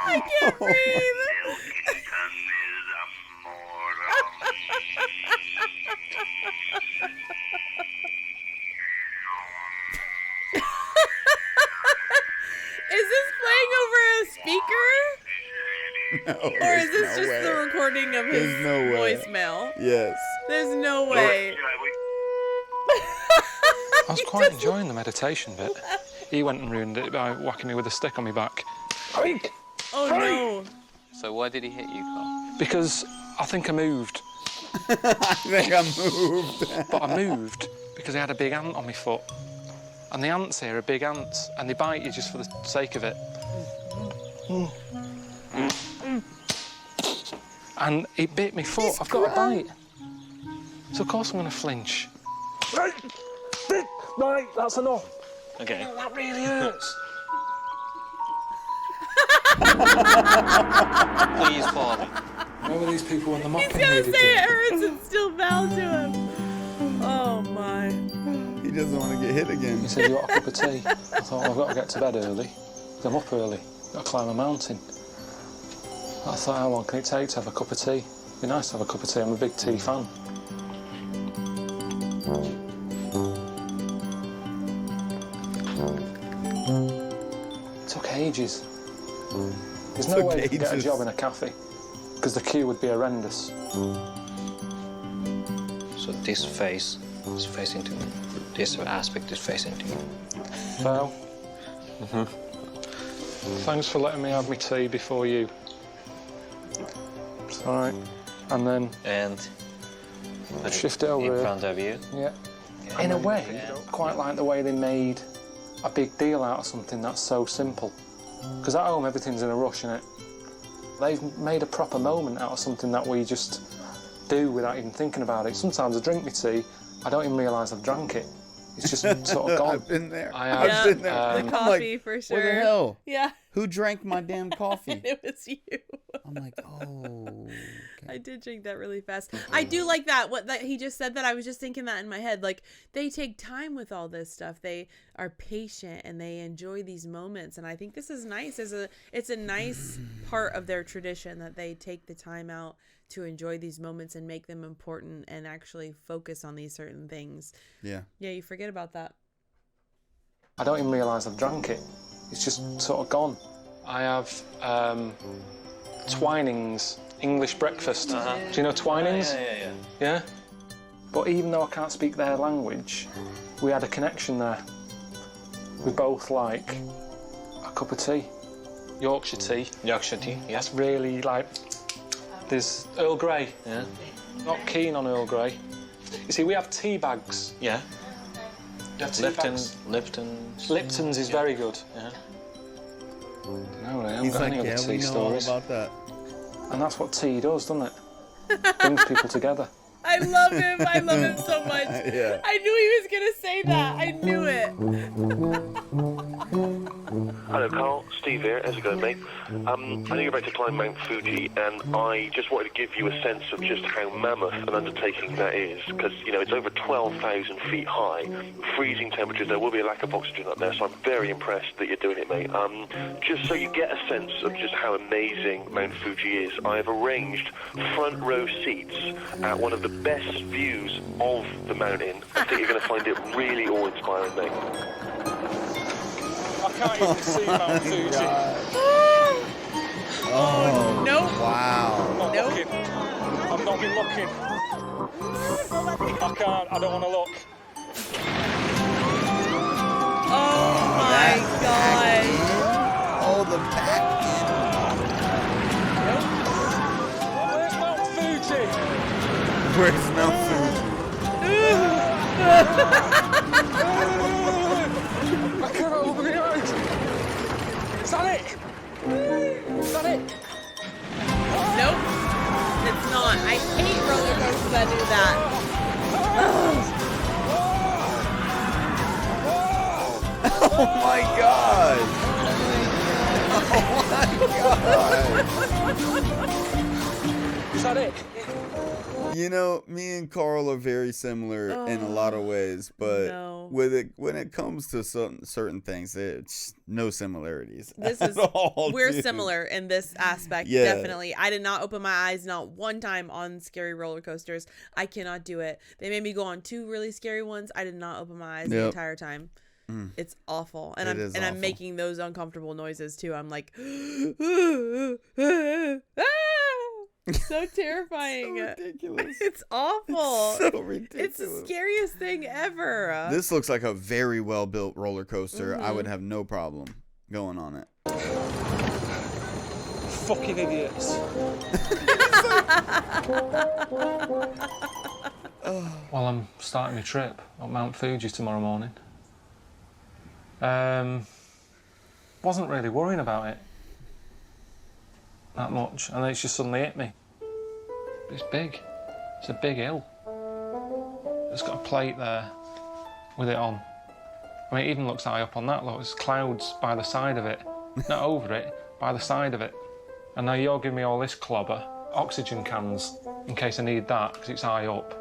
I can't breathe. Is this playing over a speaker? No, or is this no just way. the recording of his There's no way. voicemail? Yes. There's no way. I was quite enjoying the meditation bit. He went and ruined it by whacking me with a stick on my back. Oh no. So why did he hit you, Carl? Because I think I moved. I think I moved. But I moved because I had a big ant on my foot. And the ants here are big ants, and they bite you just for the sake of it. And it bit my foot. I've got a bite. So of course I'm going to flinch. Right, that's enough. Okay. Oh, that really hurts. Please follow me. Remember these people when the mopping He's gonna needed say it doing? hurts and still bow to him. Oh my. He doesn't want to get hit again. He said, "You want a cup of tea?" I thought, I've got to get to bed early. I'm up early. Got to climb a mountain. I thought, how long can it take to have a cup of tea? It'd be nice to have a cup of tea. I'm a big tea fan. It took ages. There's no way you could get a job in a cafe because the queue would be horrendous. So this face is facing to me. This aspect is facing to me. Val? Thanks for letting me have my tea before you. It's all right. And then... And... shift it over in front of you. Yeah. In a way, quite like the way they made a big deal out of something that's so simple. Because at home, everything's in a rush, innit? They've made a proper moment out of something that we just do without even thinking about it. Sometimes I drink my tea, I don't even realise I've drank it. It's just sort of gone. I've been there. I've been there. The coffee, for sure. What the hell? Yeah. Who drank my damn coffee? And it was you. I'm like, oh. Okay. I did drink that really fast. I do like that. What that he just said that I was just thinking that in my head. Like, they take time with all this stuff. They are patient and they enjoy these moments. And I think this is nice. It's a nice part of their tradition that they take the time out to enjoy these moments and make them important and actually focus on these certain things. Yeah. Yeah, you forget about that. I don't even realise I've drank it. It's just sort of gone. I have Twinings English breakfast. Do you know Twinings? Yeah? But even though I can't speak their language, we had a connection there. We both like a cup of tea. Yorkshire tea. Yorkshire tea, yeah. That's really like... There's Earl Grey. Yeah. Not keen on Earl Grey. You see, we have tea bags. Yeah. Lipton's is very good. Yeah. No, I haven't He's got like, any yeah, other we tea know all stories. about that. And that's what tea does, doesn't it? Brings people together. I love him. I love him so much. Yeah. I knew he was going to say that. I knew it. Hello, Karl. Steve here. How's it going, mate? I know you're about to climb Mount Fuji, and I just wanted to give you a sense of just how mammoth an undertaking that is, because, you know, it's over 12,000 feet high, freezing temperatures. There will be a lack of oxygen up there, so I'm very impressed that you're doing it, mate. Just so you get a sense of just how amazing Mount Fuji is, I have arranged front row seats at one of the best views of the mountain. I think you're going to find it really awe-inspiring, mate. I can't even see Mount Fuji. Oh, looking. I can't. I don't want to look. Oh my god. Oh, the back. Where's Mount Fuji? Where's Mount Fuji? I can't open my eyes. Is that it? Is that it? Nope. It's not. I hate roller coasters that do that. Oh my god! Oh my god! Is that it? You know, me and Karl are very similar in a lot of ways, but when it comes to certain things, it's no similarities. This is we're similar in this aspect. Yeah. Definitely. I did not open my eyes not one time on scary roller coasters. I cannot do it. They made me go on 2 really scary ones. I did not open my eyes the entire time. It's awful, and I'm making those uncomfortable noises too. I'm like, so terrifying. So ridiculous. It's awful. So ridiculous. It's the scariest thing ever. This looks like a very well built roller coaster. I would have no problem going on it. Fucking idiots. Well, I'm starting my trip up Mount Fuji tomorrow morning. Wasn't really worrying about it that much, and then it's just suddenly hit me. It's big. It's a big hill. It's got a plate there with it on. I mean, it even looks high up on that. Look, there's clouds by the side of it, not over it, by the side of it. And now you're giving me all this clobber. Oxygen cans, in case I need that, because it's high up.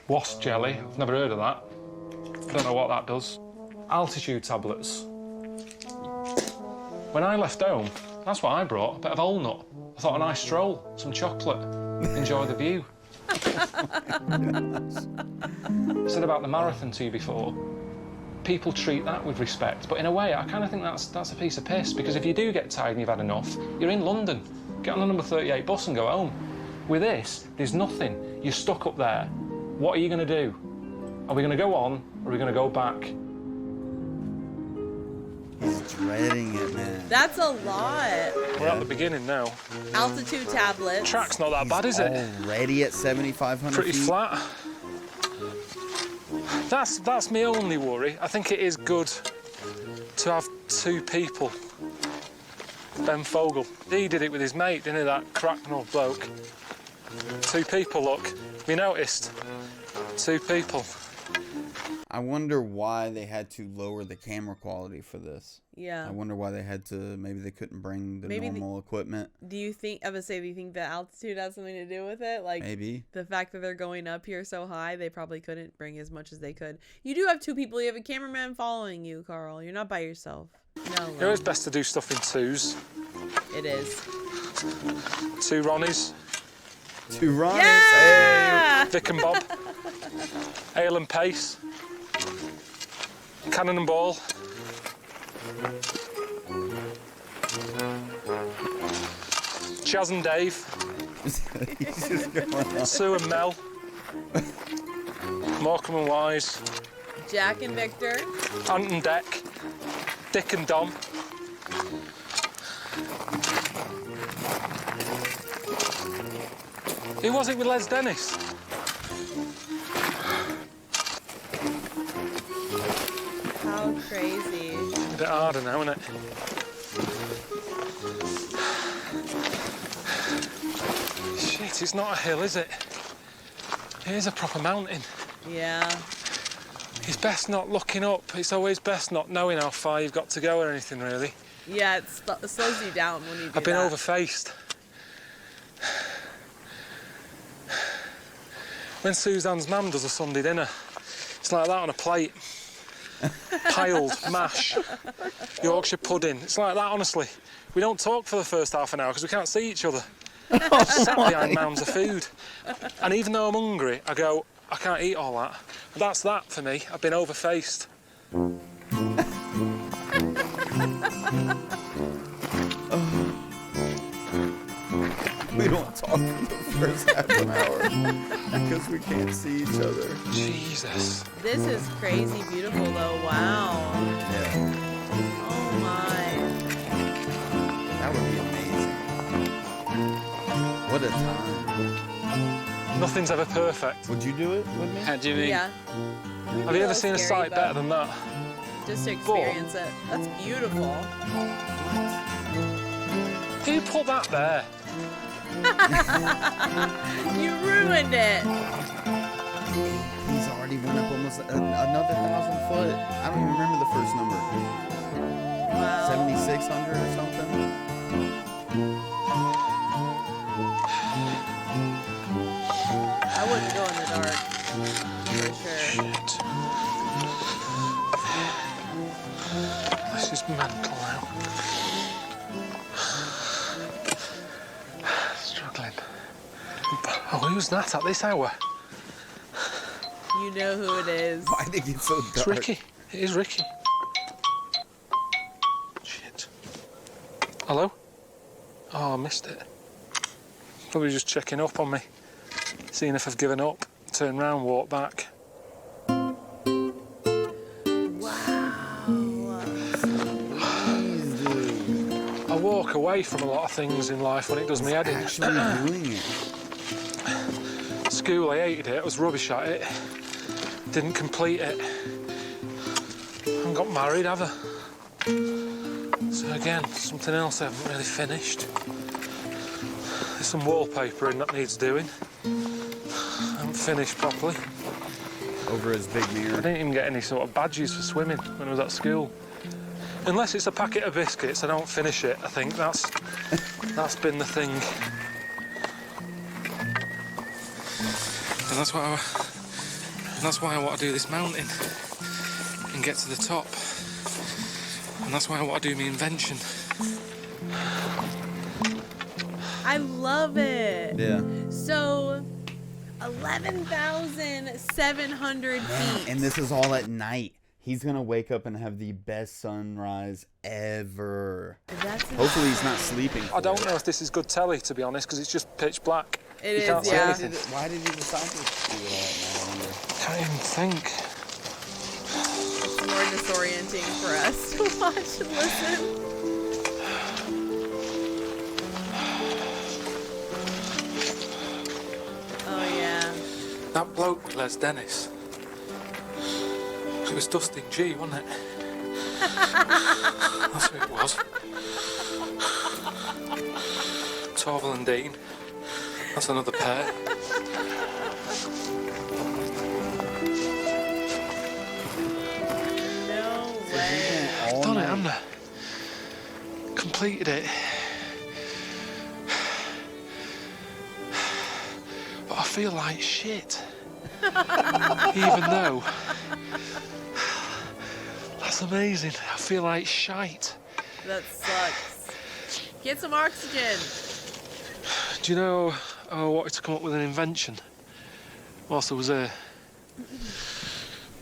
Wasp jelly, I've never heard of that. Don't know what that does. Altitude tablets. When I left home, that's what I brought, a bit of walnut. I thought a nice stroll, some chocolate, enjoy the view. I said about the marathon to you before, people treat that with respect, but in a way, I kind of think that's a piece of piss, because if you do get tired and you've had enough, you're in London. Get on the number 38 bus and go home. With this, there's nothing. You're stuck up there. What are you going to do? Are we going to go on, or are we going to go back? He's dreading it, man. That's a lot. We're at the beginning now. Altitude tablets. Track's not that bad, is it? Already at 7,500 Pretty feet. flat. That's my only worry. I think it is good to have 2 people. Ben Fogel, he did it with his mate, didn't he, that cracknell bloke? 2 people, look. We noticed. 2 people. I wonder why they had to lower the camera quality for this. Yeah. I wonder why they had to, maybe they couldn't bring the normal equipment. Do you think, do you think the altitude has something to do with it? Like, maybe. The fact that they're going up here so high, they probably couldn't bring as much as they could. You do have 2 people. You have a cameraman following you, Karl. You're not by yourself. No. You know, it's best to do stuff in 2s. It is. 2 Ronnies. 2 Ronnies. Yeah! Hey. Vic and Bob. Ale and Pace. Cannon and Ball. Chaz and Dave. Sue and Mel. Morecambe and Wise. Jack and Victor. Ant and Deck. Dick and Dom. Who was it with Les Dennis? How crazy. A bit harder now, isn't it? Shit, it's not a hill, is it? It is a proper mountain. Yeah. It's best not looking up. It's always best not knowing how far you've got to go or anything, really. Yeah, it slows you down when you do I've been that. overfaced. When Suzanne's mum does a Sunday dinner, it's like that on a plate. Piled, mash, Yorkshire pudding. It's like that, honestly. We don't talk for the first half an hour because we can't see each other. Sat behind mounds of food. And even though I'm hungry, I go, I can't eat all that. But that's that for me. I've been overfaced. We don't talk for the first half an hour because we can't see each other. Jesus. This is crazy beautiful though. Wow. Yeah. Oh my. That would be amazing. What a time. Nothing's ever perfect. Would you do it with me? How do you mean? Yeah. Have you ever seen a Scary, sight better than that? Just to experience it. That's beautiful. Who put that there? You ruined it. He's already went up almost another 1,000 foot. I don't even remember the first number. Wow. 7,600 or something. I wouldn't go in the dark. For sure. Shit. This is mental now. Struggling. Oh, who's that at this hour? You know who it is. Why did it get so dark? It's Ricky. It is Ricky. Shit. Hello? Oh, I missed it. Probably just checking up on me. Seeing if I've given up. Turn round, walk back. I walk away from a lot of things in life when it does me head in. Actually doing it. School, I hated it. I was rubbish at it. Didn't complete it. I haven't got married, have I? So again, something else I haven't really finished. There's some wallpapering that needs doing. I haven't finished properly. Over his big mirror. I didn't even get any sort of badges for swimming when I was at school. Unless it's a packet of biscuits, I don't finish it. I think that's been the thing. And that's why I want to do this mountain and get to the top. And that's why I want to do my invention. I love it. Yeah. So, 11,700 feet. And this is all at night. He's going to wake up and have the best sunrise ever. Hopefully he's not sleeping. I don't know if this is good telly, to be honest, because it's just pitch black. It you is, can't see yeah. anything. Why did you decide to do it all at night, I wonder? Can't even think. It's more disorienting for us to watch and listen. Oh, yeah. That bloke, Les Dennis. It was Dustin G, wasn't it? That's who it was. Torval and Dean. That's another pair. No way. I've done it, haven't I? Completed it. But I feel like shit. Even though... That's amazing. I feel like shite. That sucks. Get some oxygen. Do you know I wanted to come up with an invention whilst I was there?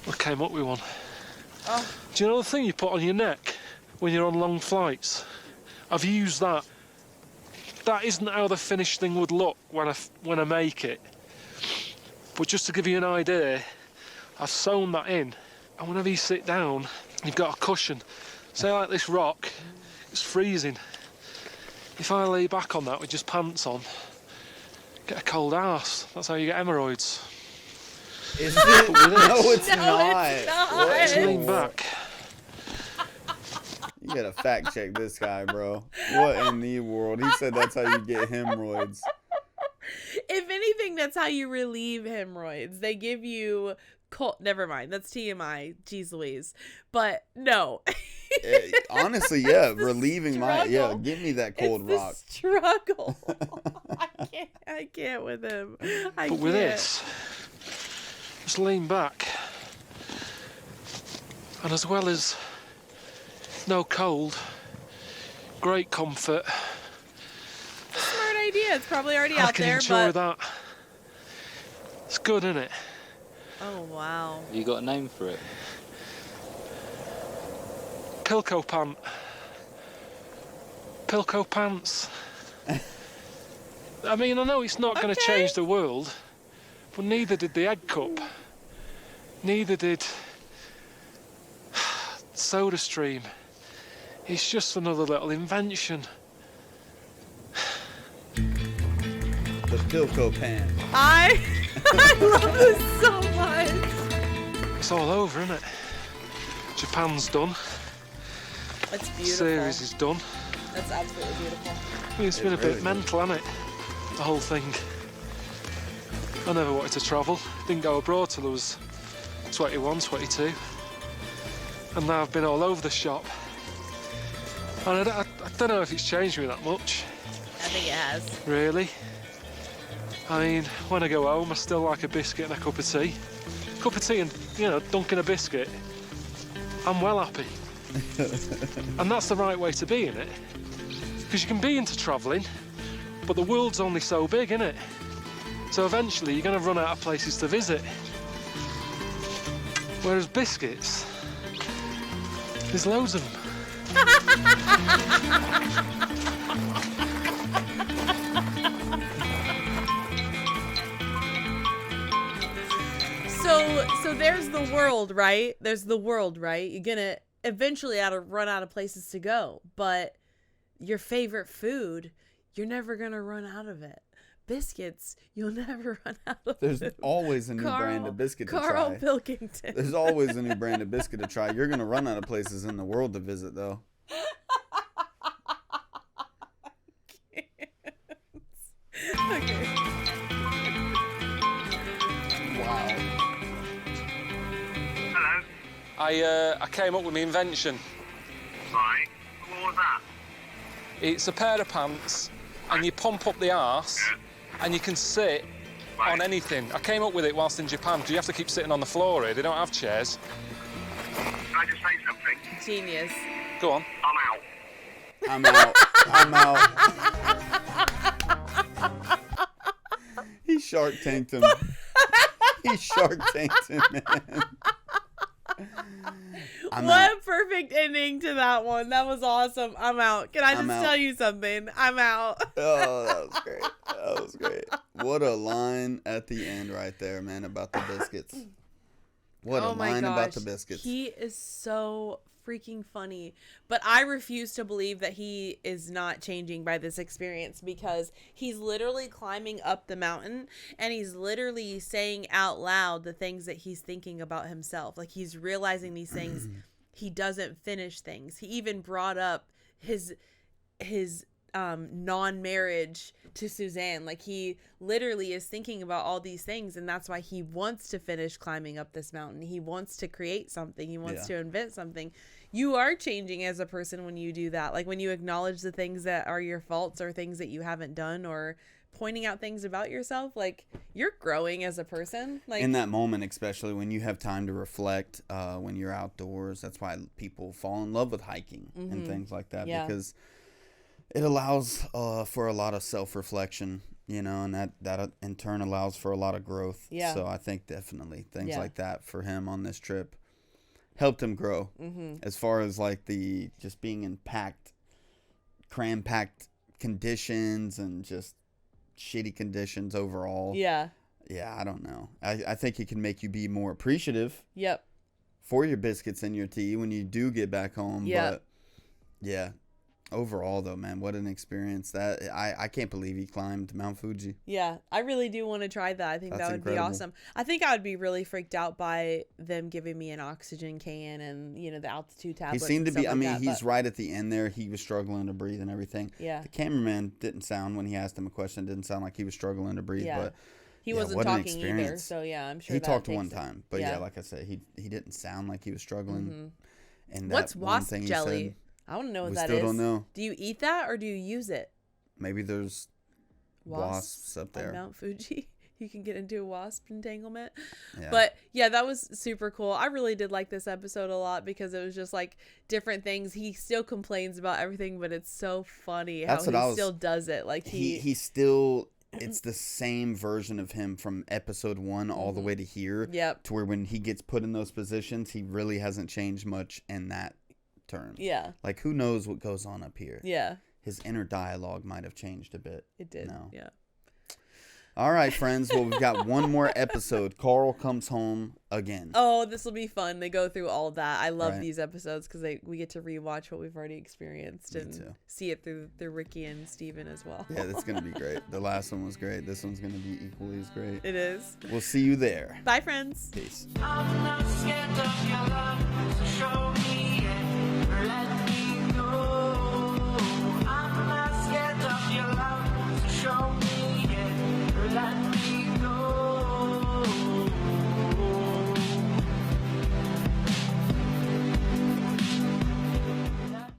I came up with one. Oh. Do you know the thing you put on your neck when you're on long flights? I've used that. That isn't how the finished thing would look when I make it. But just to give you an idea, I've sewn that in, and whenever you sit down, you've got a cushion. Say like this rock, it's freezing. If I lay back on that with just pants on, get a cold arse. That's how you get hemorrhoids. Is it? No, it's No, not. it's not. What? Just lean back. You gotta fact check this guy, bro. What in the world? He said that's how you get hemorrhoids. If anything, that's how you relieve hemorrhoids. They give you cold. Never mind. That's TMI. Jeez Louise. But no. Honestly, yeah, relieving my struggle. give me that cold It's rock. the struggle. I can't with him. But with this, just lean back. And as well as no cold, great comfort. Smart idea. It's probably already I out can there, enjoy but that. It's good, isn't it? oh wow. You got a name for it? Pilko pant. Pilko pants. I mean, I know it's not going to change the world, but neither did the egg cup. Neither did SodaStream. It's just another little invention. The Pilko pan. I love this so much. It's all over, isn't it? Japan's done. That's beautiful. Series is done. That's absolutely beautiful. I mean, it's been a bit mental, hasn't it? The whole thing. I never wanted to travel. Didn't go abroad till I was 21, 22. And now I've been all over the shop. And I don't know if it's changed me that much. I think it has. Really? I mean, when I go home, I still like a biscuit and a cup of tea. Cup of tea and, dunking a biscuit. I'm well happy. And that's the right way to be, innit? Because you can be into travelling, but the world's only so big, innit? So eventually you're going to run out of places to visit. Whereas biscuits, there's loads of them. So there's the world, right? There's the world, right? You're gonna eventually run out of places to go, but your favorite food, you're never gonna run out of it. Biscuits, you'll never run out of There's it. always a new brand of biscuit to try. Karl Pilkington. There's always a new brand of biscuit to try. You're gonna run out of places in the world to visit, though. Okay. Wow. Hello. I came up with my invention. Right. What was that? It's a pair of pants, and you pump up the arse, and you can sit on anything. I came up with it whilst in Japan, because you have to keep sitting on the floor here. They don't have chairs. Can I just say something? Genius. Go on. I'm out. I'm out. He Shark Tanked him. He Shark Tanked him, man. What a perfect ending to that one. That was awesome. I'm out. Can I just tell you something? I'm out. Oh, that was great. That was great. What a line at the end right there, man, about the biscuits. What a line about the biscuits. He is so freaking funny. But I refuse to believe that he is not changing by this experience, because he's literally climbing up the mountain and he's literally saying out loud the things that he's thinking about himself. Like, he's realizing these things. He doesn't finish things. He even brought up his non-marriage to Suzanne. Like, he literally is thinking about all these things, and that's why he wants to finish climbing up this mountain. He wants to create something. He wants to invent something. You are changing as a person when you do that. Like, when you acknowledge the things that are your faults or things that you haven't done, or pointing out things about yourself, like, you're growing as a person. Like, in that moment, especially when you have time to reflect, when you're outdoors, that's why people fall in love with hiking and things like that, because it allows for a lot of self-reflection, and that in turn allows for a lot of growth. Yeah. So I think definitely things like that for him on this trip helped him grow. As far as like the just being in cram-packed conditions and just shitty conditions overall. Yeah, I don't know. I think it can make you be more appreciative. For your biscuits and your tea when you do get back home. But yeah. Overall, though, man, what an experience. That I can't believe he climbed Mount Fuji. Yeah, I really do want to try that. I think that would be awesome. I think I would be really freaked out by them giving me an oxygen can and, the altitude tablets. He seemed to be, he's but right at the end there. He was struggling to breathe and everything. Yeah. The cameraman didn't sound, when he asked him a question, didn't sound like he was struggling to breathe. Yeah. But he wasn't talking either. So, I'm sure he talked one time. But, like I said, he didn't sound like he was struggling. And what's wasp jelly? I want to know what that is. We still don't know. Do you eat that or do you use it? Maybe there's wasps up there. On Mount Fuji. You can get into a wasp entanglement. Yeah. But yeah, that was super cool. I really did like this episode a lot because it was just like different things. He still complains about everything, but it's so funny how he still does it. Like he still, it's the same version of him from episode 1 all the way to here. Yep. To where when he gets put in those positions, he really hasn't changed much in that term. Yeah. Like, who knows what goes on up here? Yeah. His inner dialogue might have changed a bit. It did. No. Yeah. All right, friends. Well, we've got one more episode. Karl comes home again. Oh, this will be fun. They go through all that. I love Right. these episodes because we get to rewatch what we've already experienced and see it through Ricky and Steven as well. Yeah, that's going to be great. The last one was great. This one's going to be equally as great. It is. We'll see you there. Bye, friends. Peace. I'm not scared of your love, so show me it.